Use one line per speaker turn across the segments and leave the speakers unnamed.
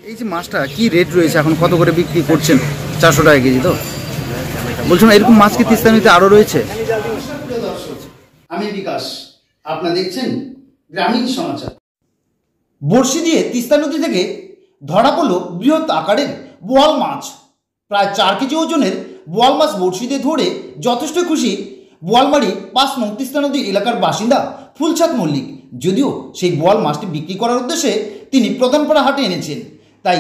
এই যে মাছটা কি রেট রয়েছে এখন, কত করে বিক্রি করছেন? 400 টাকা কেজি। তো বলছিলাম এরকম মাছ কি তিস্তা নদীতে আরো রয়েছে?
আমি বিকাশ, আপনারা দেখছেন গ্রামীণ সমাচার।
বড়শি দিয়ে তিস্তা নদী থেকে ধরা পড়ল বৃহৎ আকারের বোয়াল মাছ। প্রায় 4 কেজি ওজনের বোয়াল মাছ বড়শি দিয়ে ধরে যথেষ্ট খুশি বোয়ালমারি 5 নং তিস্তা নদী এলাকার বাসিন্দা ফুলচাঁদ মল্লিক। যদিও সেই বোয়াল মাছটি বিক্রি করার উদ্দেশ্যে তিনি প্রধানপাড়া হাটে এনেছেন, তাই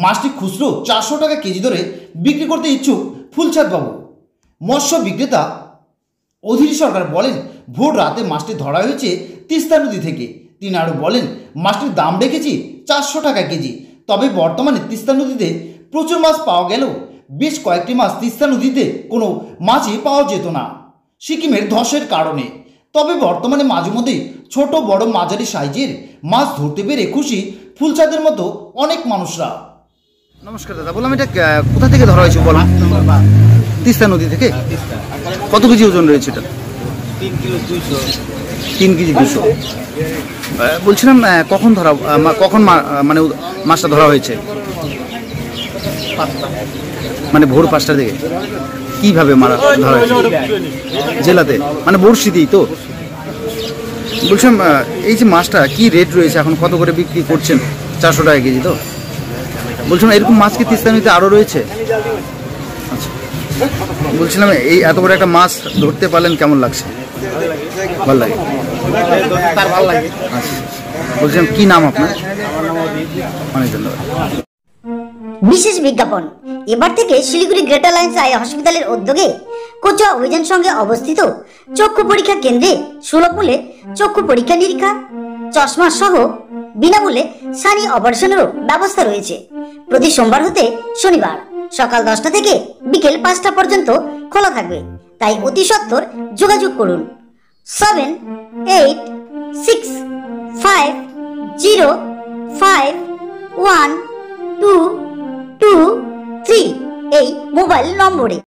মাছটি খুচরো 400 টাকা কেজি ধরে বিক্রি করতে ইচ্ছুক ফুলচাঁদ বাবু। মৎস্য বিক্রেতা অধীর সরকার বলেন, ভোর রাতে মাছটি ধরা হয়েছে তিস্তা নদী থেকে। তিনি আরও বলেন, মাছটির দাম রেখেছি 400 টাকা কেজি। তবে বর্তমানে তিস্তা নদীতে প্রচুর মাছ পাওয়া গেলেও বেশ কয়েকটি মাছ তিস্তা নদীতে কোনো মাছই পাওয়া যেত না সিকিমের ধসের কারণে। তবে বর্তমানে মাঝে মধ্যে ছোট বড় মাঝারি সাইজের মাছ ধরতে পেরে খুশি ফুলচাঁদের মতো অনেক মানুষরা।
নমস্কার দাদা, বললাম এটা কোথা থেকে ধরা হয়েছে বলুন? তিস্তা নদী থেকে। কত কেজি ওজন রয়েছে এটা? 3 কেজি 200। বলছিলাম কখন ধরা, কখন মানে মাছটা ধরা হয়েছে? মানে ভোর 5টা থেকে। কিভাবে ধরা হয়েছে? জেলাতে, মানে বড়শি দিই। তো বলছিলাম এই যে মাছটা কি রেট রয়েছে এখন, কত করে বিক্রি করছেন? 400 টাকা কেজি। তো বলছিলাম এরকম মাছ কি তিস্তা নদীতে আরও রয়েছে? আচ্ছা, বলছিলাম এই এত বড় একটা মাছ ধরতে পারলেন, কেমন লাগছে? ভালো লাগে। আচ্ছা, বলছিলাম কি নাম আপনার? অনেক ধন্যবাদ।
বিশেষ বিজ্ঞাপন। এবার থেকে শিলিগুড়ি গ্রেটার লাইন্স আই হসপিটালের উদ্যোগে কোচুয়া অভিযান সঙ্গে অবস্থিত চক্ষু পরীক্ষা কেন্দ্রে সুলভ মূল্যে চক্ষু পরীক্ষা নিরীক্ষা, চশমা সহ বিনামূল্যে সানি অপারেশনেরও ব্যবস্থা রয়েছে। প্রতি সোমবার হতে শনিবার সকাল 10টা থেকে বিকেল 5টা পর্যন্ত খোলা থাকবে। তাই অতি সত্বর যোগাযোগ করুন 7865051223 এই মোবাইল নম্বরে।